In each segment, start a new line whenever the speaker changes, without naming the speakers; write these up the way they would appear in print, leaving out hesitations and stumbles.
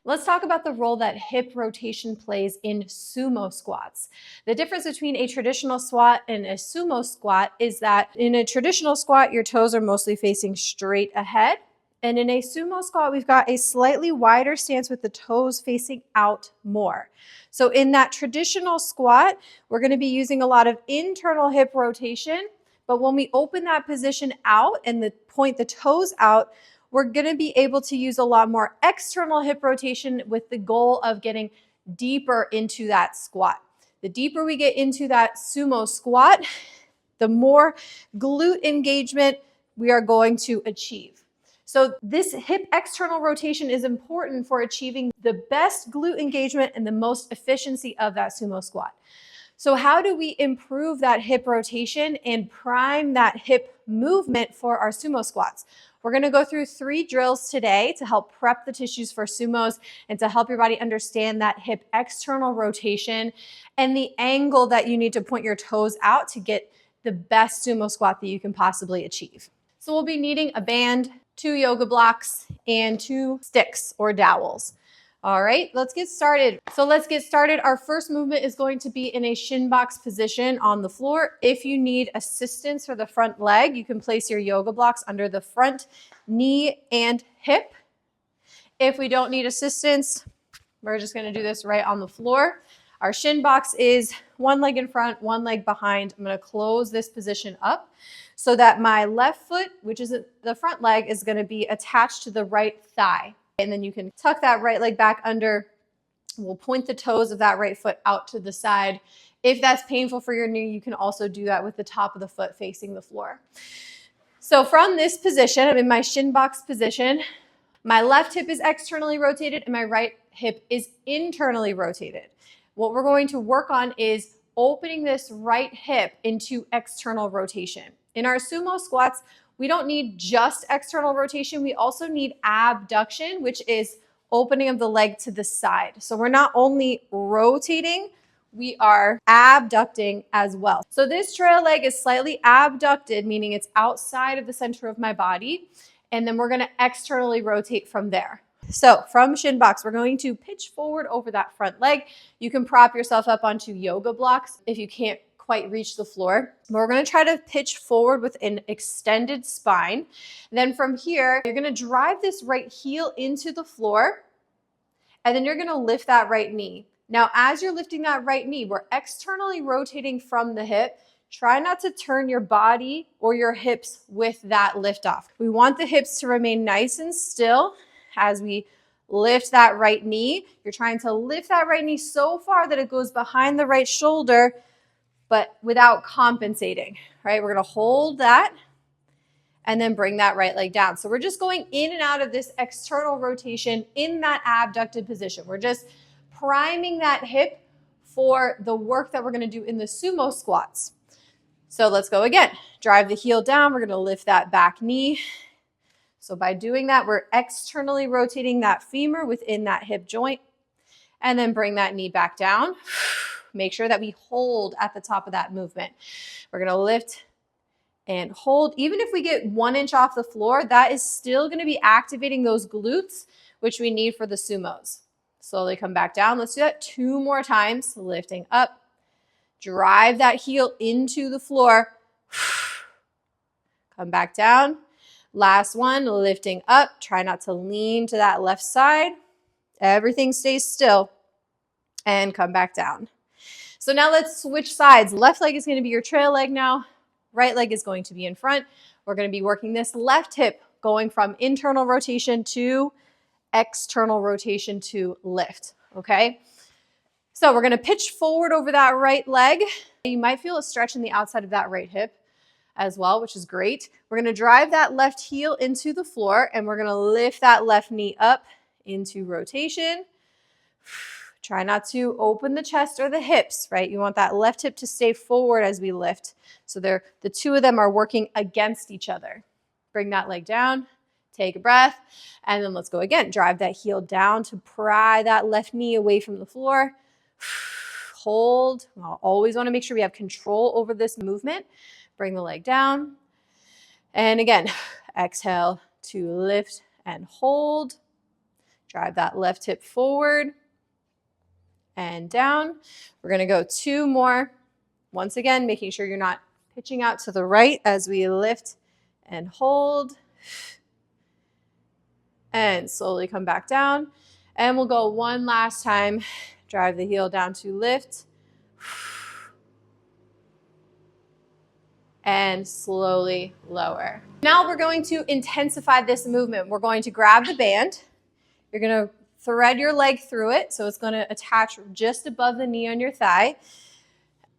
Let's talk about the role that hip rotation plays in sumo squats. The difference between a traditional squat and a sumo squat is that in a traditional squat, your toes are mostly facing straight ahead. And in a sumo squat, we've got a slightly wider stance with the toes facing out more. So in that traditional squat, we're going to be using a lot of internal hip rotation. But when we open that position out and point the toes out, we're going to be able to use a lot more external hip rotation with the goal of getting deeper into that squat. The deeper we get into that sumo squat, the more glute engagement we are going to achieve. So this hip external rotation is important for achieving the best glute engagement and the most efficiency of that sumo squat. So how do we improve that hip rotation and prime that hip movement for our sumo squats? We're going to go through 3 drills today to help prep the tissues for sumos and to help your body understand that hip external rotation and the angle that you need to point your toes out to get the best sumo squat that you can possibly achieve. So we'll be needing a band, 2 yoga blocks, and 2 sticks or dowels. All right, let's get started. Our first movement is going to be in a shin box position on the floor. If you need assistance for the front leg, you can place your yoga blocks under the front knee and hip. If we don't need assistance, we're just going to do this right on the floor. Our shin box is 1 leg in front, 1 leg behind. I'm going to close this position up so that my left foot, which is the front leg, is going to be attached to the right thigh. And then you can tuck that right leg back under. We'll point the toes of that right foot out to the side. If that's painful for your knee, you can also do that with the top of the foot facing the floor. So from this position, I'm in my shin box position. My left hip is externally rotated and my right hip is internally rotated. What we're going to work on is opening this right hip into external rotation. In our sumo squats, we don't need just external rotation. We also need abduction, which is opening of the leg to the side. So we're not only rotating, we are abducting as well. So this trail leg is slightly abducted, meaning it's outside of the center of my body. And then we're going to externally rotate from there. So from shin box, we're going to pitch forward over that front leg. You can prop yourself up onto yoga blocks if you can't quite reach the floor. We're going to try to pitch forward with an extended spine. Then from here, you're going to drive this right heel into the floor, and then you're going to lift that right knee. Now, as you're lifting that right knee, we're externally rotating from the hip. Try not to turn your body or your hips with that lift off. We want the hips to remain nice and still as we lift that right knee. You're trying to lift that right knee so far that it goes behind the right shoulder, but without compensating, right? We're going to hold that and then bring that right leg down. So we're just going in and out of this external rotation in that abducted position. We're just priming that hip for the work that we're going to do in the sumo squats. So let's go again. Drive the heel down. We're going to lift that back knee. So by doing that, we're externally rotating that femur within that hip joint and then bring that knee back down. Make sure that we hold at the top of that movement. We're going to lift and hold. Even if we get 1 inch off the floor, that is still going to be activating those glutes, which we need for the sumos. Slowly come back down. Let's do that 2 more times. Lifting up. Drive that heel into the floor. Come back down. Last one, lifting up. Try not to lean to that left side. Everything stays still. And come back down. So now let's switch sides. Left leg is going to be your trail leg now. Right leg is going to be in front. We're going to be working this left hip going from internal rotation to external rotation to lift, okay? So we're going to pitch forward over that right leg. You might feel a stretch in the outside of that right hip as well, which is great. We're going to drive that left heel into the floor and we're going to lift that left knee up into rotation. Try not to open the chest or the hips, right? You want that left hip to stay forward as we lift. So the 2 of them are working against each other. Bring that leg down, take a breath, and then let's go again. Drive that heel down to pry that left knee away from the floor. Hold. I'll always want to make sure we have control over this movement. Bring the leg down. And again, exhale to lift and hold. Drive that left hip forward and down. We're gonna go 2 more. Once again, making sure you're not pitching out to the right as we lift and hold. And slowly come back down. And we'll go one last time. Drive the heel down to lift. And slowly lower. Now we're going to intensify this movement. We're going to grab the band. You're going to thread your leg through it, so it's going to attach just above the knee on your thigh.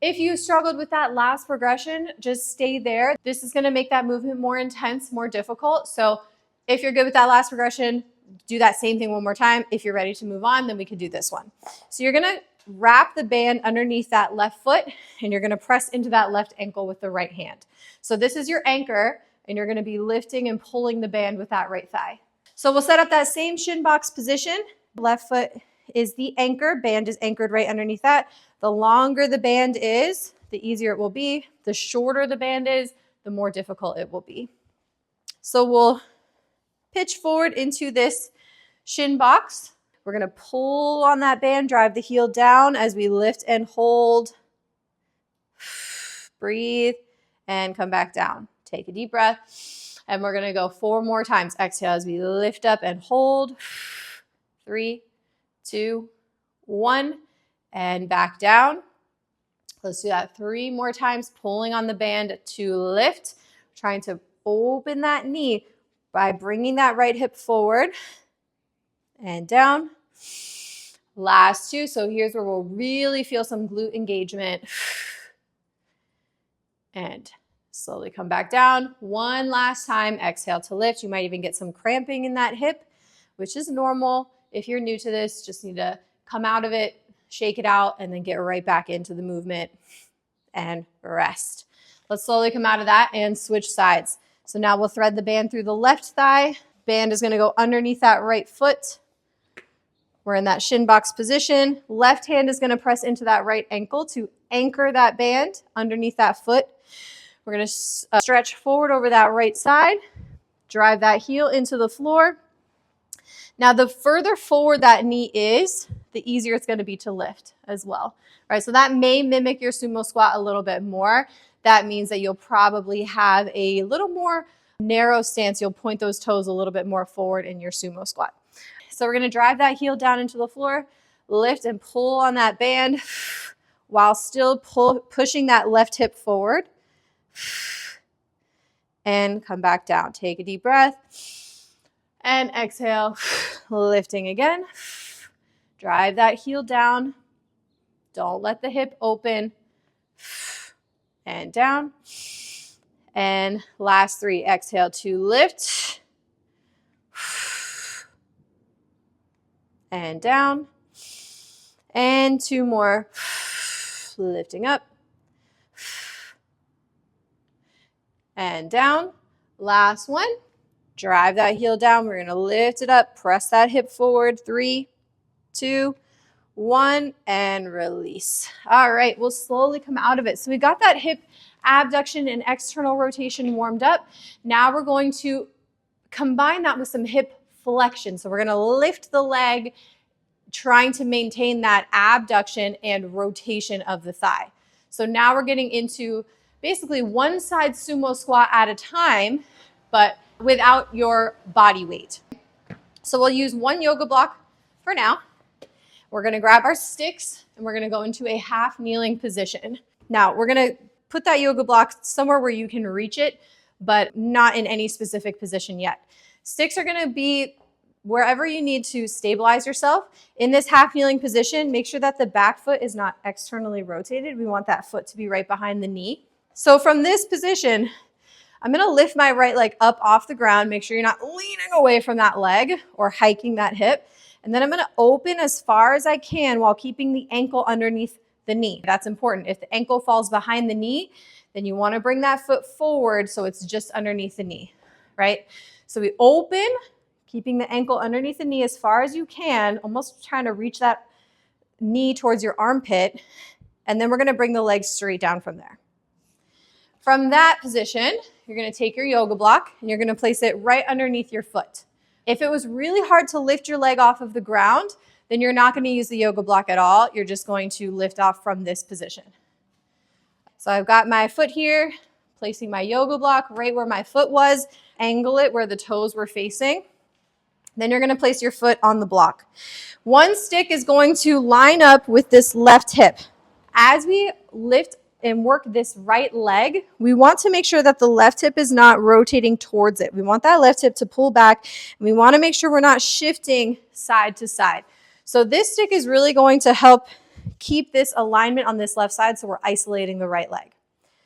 If you struggled with that last progression, just stay there. This is going to make that movement more intense, more difficult. So if you're good with that last progression, do that same thing one more time. If you're ready to move on, then we can do this one. So you're going to wrap the band underneath that left foot, and you're going to press into that left ankle with the right hand. So this is your anchor, and you're going to be lifting and pulling the band with that right thigh. So we'll set up that same shin box position. Left foot is the anchor. Band is anchored right underneath that. The longer the band is, the easier it will be. The shorter the band is, the more difficult it will be. So we'll pitch forward into this shin box. We're going to pull on that band, drive the heel down as we lift and hold. Breathe and come back down. Take a deep breath. And we're going to go 4 more times. Exhale as we lift up and hold. 3, 2, 1, and back down. Let's do that 3 more times, pulling on the band to lift. Trying to open that knee by bringing that right hip forward and down. Last 2. So here's where we'll really feel some glute engagement. And slowly come back down. One last time. Exhale to lift. You might even get some cramping in that hip, which is normal. If you're new to this, just need to come out of it, shake it out, and then get right back into the movement and rest. Let's slowly come out of that and switch sides. So now we'll thread the band through the left thigh. Band is going to go underneath that right foot. We're in that shin box position. Left hand is going to press into that right ankle to anchor that band underneath that foot. We're going to stretch forward over that right side. Drive that heel into the floor. Now, the further forward that knee is, the easier it's going to be to lift as well. All right, so that may mimic your sumo squat a little bit more. That means that you'll probably have a little more narrow stance. You'll point those toes a little bit more forward in your sumo squat. So we're going to drive that heel down into the floor, lift and pull on that band while still pushing that left hip forward. And come back down. Take a deep breath. And exhale, lifting again. Drive that heel down. Don't let the hip open. And down. And last 3, exhale to lift. And down. And 2 more. Lifting up. And down. Last one. Drive that heel down. We're going to lift it up. Press that hip forward. 3, 2, 1, and release. All right, we'll slowly come out of it. So we got that hip abduction and external rotation warmed up. Now we're going to combine that with some hip flexion. So we're going to lift the leg, trying to maintain that abduction and rotation of the thigh. So now we're getting into basically one side sumo squat at a time, but without your body weight. So we'll use one yoga block for now. We're going to grab our sticks and we're going to go into a half kneeling position. Now we're going to put that yoga block somewhere where you can reach it, but not in any specific position yet. Sticks are going to be wherever you need to stabilize yourself. In this half kneeling position, make sure that the back foot is not externally rotated. We want that foot to be right behind the knee. So from this position, I'm going to lift my right leg up off the ground. Make sure you're not leaning away from that leg or hiking that hip. And then I'm going to open as far as I can while keeping the ankle underneath the knee. That's important. If the ankle falls behind the knee, then you want to bring that foot forward so it's just underneath the knee, right? So we open, keeping the ankle underneath the knee as far as you can, almost trying to reach that knee towards your armpit. And then we're going to bring the leg straight down from there. From that position, you're going to take your yoga block and you're going to place it right underneath your foot. If it was really hard to lift your leg off of the ground, then you're not going to use the yoga block at all. You're just going to lift off from this position. So I've got my foot here, placing my yoga block right where my foot was, angle it where the toes were facing. Then you're going to place your foot on the block. One stick is going to line up with this left hip. As we lift and work this right leg, we want to make sure that the left hip is not rotating towards it. We want that left hip to pull back, and we want to make sure we're not shifting side to side. So this stick is really going to help keep this alignment on this left side, so we're isolating the right leg.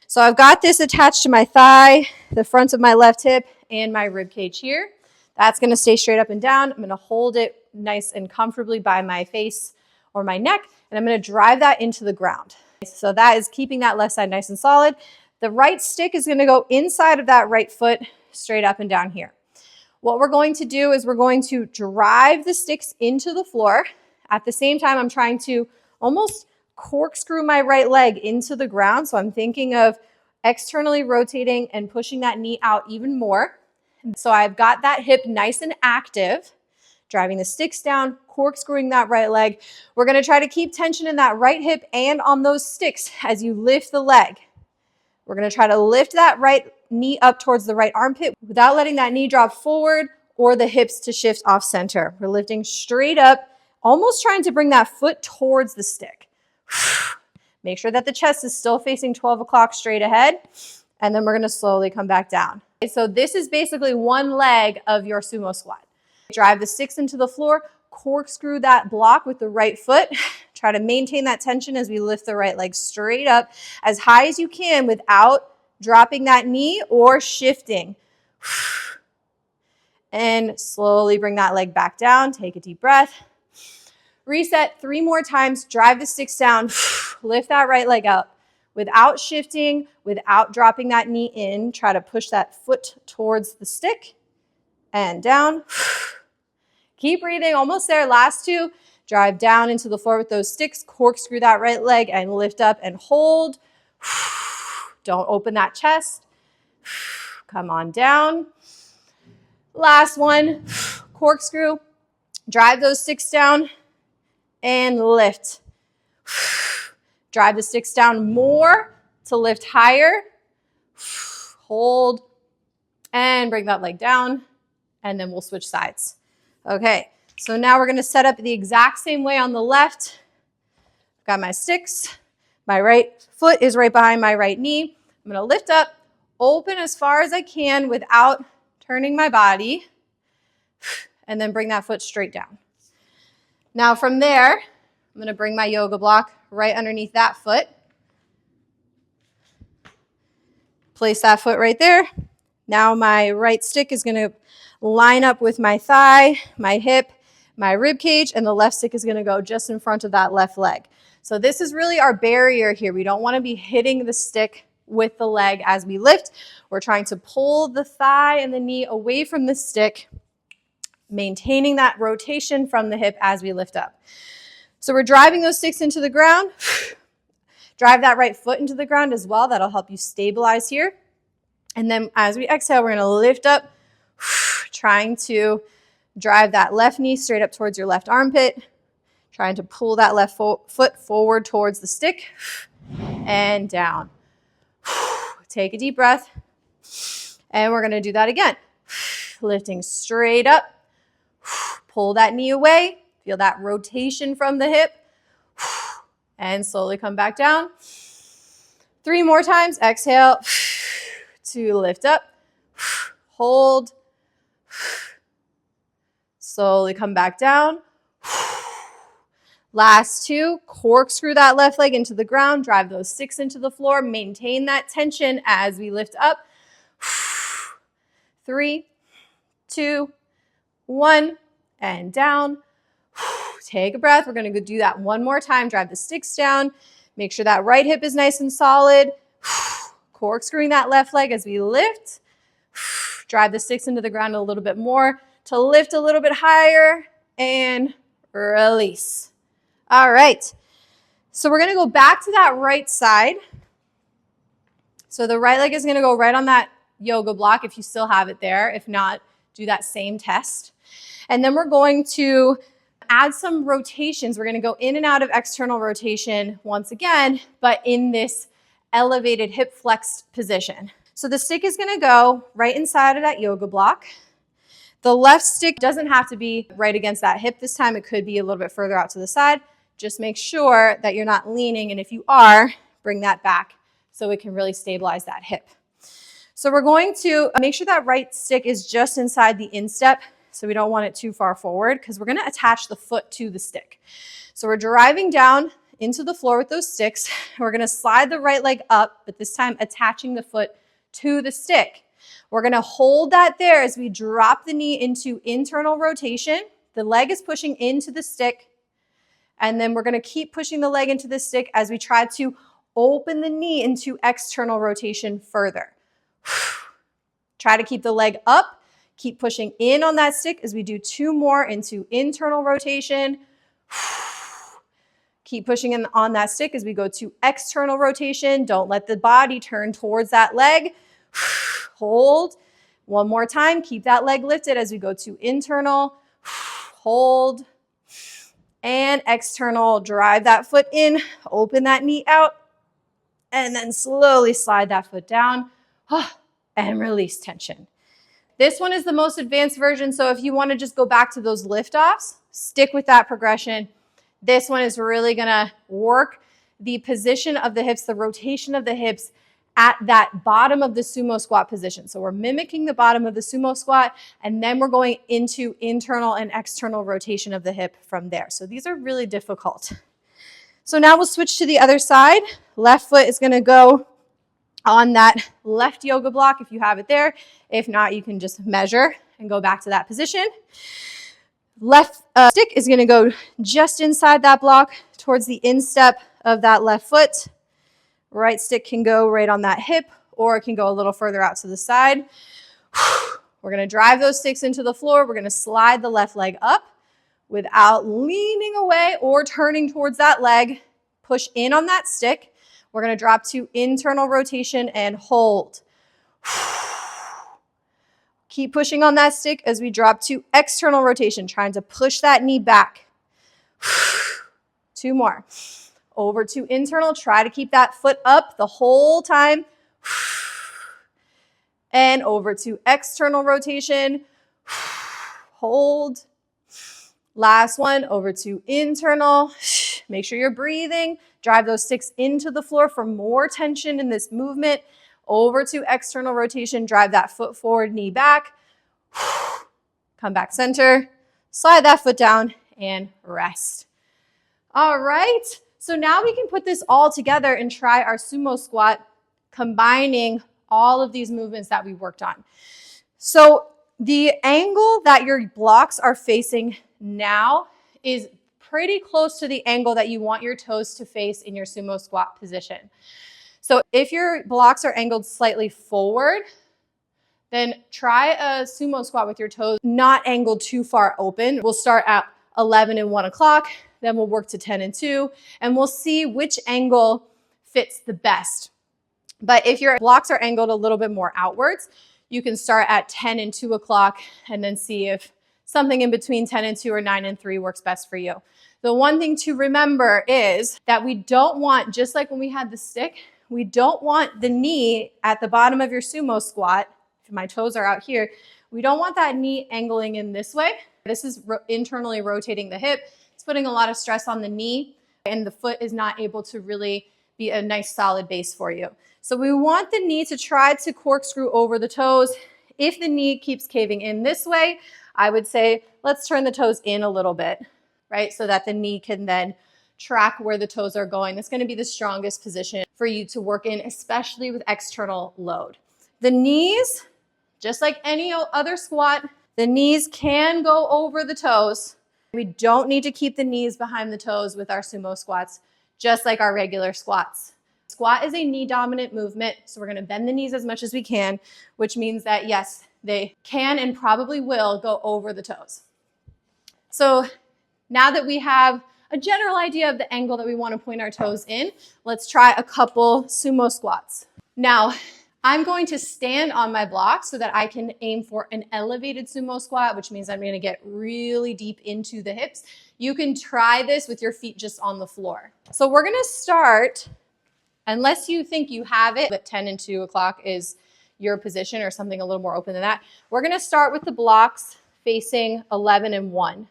So I've got this attached to my thigh, the front of my left hip, and my rib cage here. That's going to stay straight up and down. I'm going to hold it nice and comfortably by my face or my neck, and I'm going to drive that into the ground. So that is keeping that left side nice and solid. The right stick is going to go inside of that right foot, straight up and down here. What we're going to do is we're going to drive the sticks into the floor. At the same time, I'm trying to almost corkscrew my right leg into the ground. So I'm thinking of externally rotating and pushing that knee out even more. So I've got that hip nice and active, driving the sticks down, corkscrewing that right leg. We're going to try to keep tension in that right hip and on those sticks as you lift the leg. We're going to try to lift that right knee up towards the right armpit without letting that knee drop forward or the hips to shift off center. We're lifting straight up, almost trying to bring that foot towards the stick. Make sure that the chest is still facing 12 o'clock straight ahead, and then we're going to slowly come back down. So this is basically one leg of your sumo squat. Drive the sticks into the floor, corkscrew that block with the right foot. Try to maintain that tension as we lift the right leg straight up as high as you can without dropping that knee or shifting. And slowly bring that leg back down. Take a deep breath. Reset 3 more times. Drive the sticks down. Lift that right leg up. Without shifting, without dropping that knee in, try to push that foot towards the stick and down. Keep breathing, almost there. Last 2, drive down into the floor with those sticks, corkscrew that right leg and lift up and hold. Don't open that chest. Come on down. Last one, corkscrew, drive those sticks down and lift. Drive the sticks down more to lift higher. Hold and bring that leg down, and then we'll switch sides. Okay, so now we're going to set up the exact same way on the left. Got my sticks. My right foot is right behind my right knee. I'm going to lift up, open as far as I can without turning my body, and then bring that foot straight down. Now from there, I'm going to bring my yoga block right underneath that foot. Place that foot right there. Now my right stick is going to line up with my thigh, my hip, my rib cage, and the left stick is going to go just in front of that left leg. So this is really our barrier here. We don't want to be hitting the stick with the leg as we lift. We're trying to pull the thigh and the knee away from the stick, maintaining that rotation from the hip as we lift up. So we're driving those sticks into the ground. Drive that right foot into the ground as well. That'll help you stabilize here. And then as we exhale, we're going to lift up, trying to drive that left knee straight up towards your left armpit, trying to pull that left foot forward towards the stick and down. Take a deep breath. And we're going to do that again. Lifting straight up. Pull that knee away. Feel that rotation from the hip. And slowly come back down. 3 more times. Exhale to lift up. Hold. Slowly come back down. Last 2, corkscrew that left leg into the ground, drive those sticks into the floor, maintain that tension as we lift up. 3, 2, 1, and down. Take a breath. We're going to go do that one more time. Drive the sticks down. Make sure that right hip is nice and solid. Corkscrewing that left leg as we lift. Drive the sticks into the ground a little bit more to lift a little bit higher and release. All right, so we're going to go back to that right side. So the right leg is going to go right on that yoga block if you still have it there. If not, do that same test. And then we're going to add some rotations. We're going to go in and out of external rotation once again, but in this elevated hip flexed position. So the stick is going to go right inside of that yoga block. The left stick doesn't have to be right against that hip this time. It could be a little bit further out to the side. Just make sure that you're not leaning, and if you are, bring that back so it can really stabilize that hip. So we're going to make sure that right stick is just inside the instep, so we don't want it too far forward because we're going to attach the foot to the stick. So we're driving down into the floor with those sticks. We're going to slide the right leg up, but this time attaching the foot to the stick. We're going to hold that there as we drop the knee into internal rotation. The leg is pushing into the stick, and then we're going to keep pushing the leg into the stick as we try to open the knee into external rotation further. Try to keep the leg up. Keep pushing in on that stick as we do 2 more into internal rotation. Keep pushing in on that stick as we go to external rotation. Don't let the body turn towards that leg. Hold. One more time. Keep that leg lifted as we go to internal. Hold. And external. Drive that foot in. Open that knee out. And then slowly slide that foot down. And release tension. This one is the most advanced version, so if you want to just go back to those lift-offs, stick with that progression. This one is really going to work the position of the hips, the rotation of the hips at that bottom of the sumo squat position. So we're mimicking the bottom of the sumo squat, and then we're going into internal and external rotation of the hip from there. So these are really difficult. So now we'll switch to the other side. Left foot is going to go on that left yoga block if you have it there. If not, you can just measure and go back to that position. Left stick is going to go just inside that block towards the instep of that left foot. Right stick can go right on that hip, or it can go a little further out to the side. We're going to drive those sticks into the floor. We're going to slide the left leg up without leaning away or turning towards that leg. Push in on that stick. We're going to drop to internal rotation and hold. Keep pushing on that stick as we drop to external rotation, trying to push that knee back. 2 more. Over to internal. Try to keep that foot up the whole time. And over to external rotation. Hold. Last one, over to internal. Make sure you're breathing. Drive those sticks into the floor for more tension in this movement. Over to external rotation. Drive that foot forward, knee back. Come back center. Slide that foot down and rest. All right. So now we can put this all together and try our sumo squat, combining all of these movements that we worked on. So the angle that your blocks are facing now is pretty close to the angle that you want your toes to face in your sumo squat position. So if your blocks are angled slightly forward, then try a sumo squat with your toes not angled too far open. We'll start at 11 and 1 o'clock, then we'll work to 10 and 2, and we'll see which angle fits the best. But if your blocks are angled a little bit more outwards, you can start at 10 and 2 o'clock and then see if something in between 10 and 2 or 9 and 3 works best for you. The one thing to remember is that we don't want, just like when we had the stick, we don't want the knee at the bottom of your sumo squat. If my toes are out here, we don't want that knee angling in this way. This is internally rotating the hip. It's putting a lot of stress on the knee, and the foot is not able to really be a nice solid base for you. So we want the knee to try to corkscrew over the toes. If the knee keeps caving in this way, I would say let's turn the toes in a little bit, right? So that the knee can then track where the toes are going. That's going to be the strongest position for you to work in, especially with external load. The knees, just like any other squat, the knees can go over the toes. We don't need to keep the knees behind the toes with our sumo squats, just like our regular squats. Squat is a knee dominant movement, so we're going to bend the knees as much as we can, which means that yes, they can and probably will go over the toes. So now that we have a general idea of the angle that we want to point our toes in, let's try a couple sumo squats. Now, I'm going to stand on my blocks so that I can aim for an elevated sumo squat, which means I'm going to get really deep into the hips. You can try this with your feet just on the floor. So we're going to start, unless you think you have it, but 10 and 2 o'clock is your position or something a little more open than that. We're going to start with the blocks facing 11 and 1.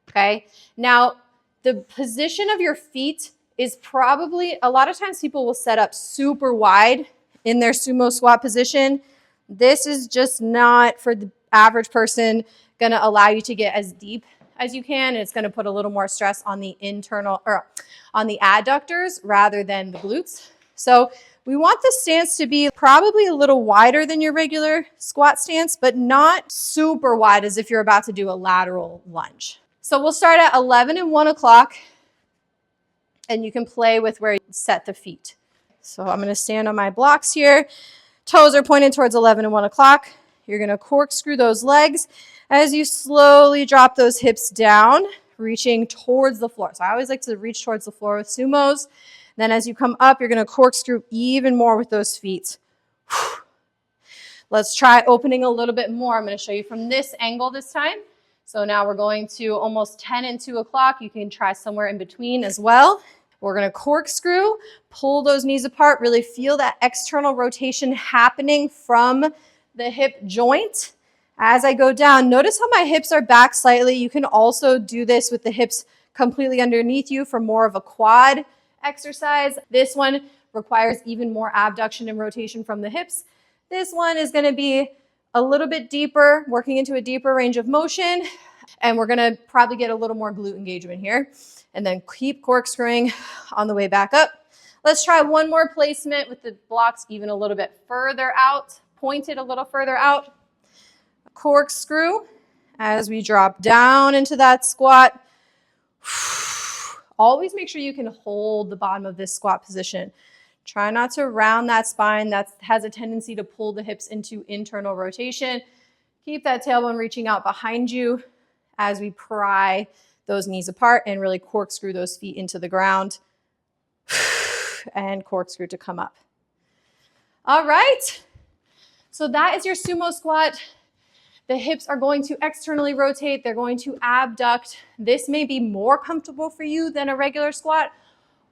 Okay. Now, the position of your feet is probably, a lot of times people will set up super wide in their sumo squat position. This is just not, for the average person, going to allow you to get as deep as you can. It's going to put a little more stress on the internal, or on the adductors rather than the glutes. So we want the stance to be probably a little wider than your regular squat stance, but not super wide as if you're about to do a lateral lunge. So we'll start at 11 and 1 o'clock, and you can play with where you set the feet. So I'm going to stand on my blocks here. Toes are pointed towards 11 and 1 o'clock. You're going to corkscrew those legs as you slowly drop those hips down, reaching towards the floor. So I always like to reach towards the floor with sumos. Then as you come up, you're going to corkscrew even more with those feet. Let's try opening a little bit more. I'm going to show you from this angle this time. So now we're going to almost 10 and 2 o'clock. You can try somewhere in between as well. We're going to corkscrew, pull those knees apart, really feel that external rotation happening from the hip joint. As I go down, notice how my hips are back slightly. You can also do this with the hips completely underneath you for more of a quad exercise. This one requires even more abduction and rotation from the hips. This one is going to be a little bit deeper, working into a deeper range of motion. And we're going to probably get a little more glute engagement here. And then keep corkscrewing on the way back up. Let's try one more placement with the blocks even a little bit further out, pointed a little further out. Corkscrew as we drop down into that squat. Always make sure you can hold the bottom of this squat position. Try not to round that spine. That has a tendency to pull the hips into internal rotation. Keep that tailbone reaching out behind you as we pry those knees apart and really corkscrew those feet into the ground and corkscrew to come up. All right. So that is your sumo squat. The hips are going to externally rotate. They're going to abduct. This may be more comfortable for you than a regular squat,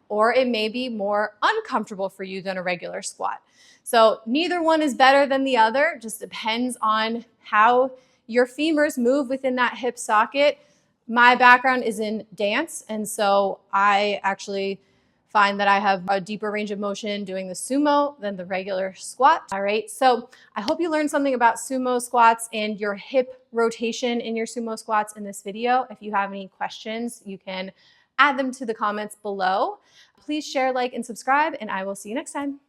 or it may be more uncomfortable for you than a regular squat. So neither one is better than the other. It just depends on how your femurs move within that hip socket. My background is in dance, and so I actually find that I have a deeper range of motion doing the sumo than the regular squat. All right, so I hope you learned something about sumo squats and your hip rotation in your sumo squats in this video. If you have any questions, you can add them to the comments below. Please share, like, and subscribe, and I will see you next time.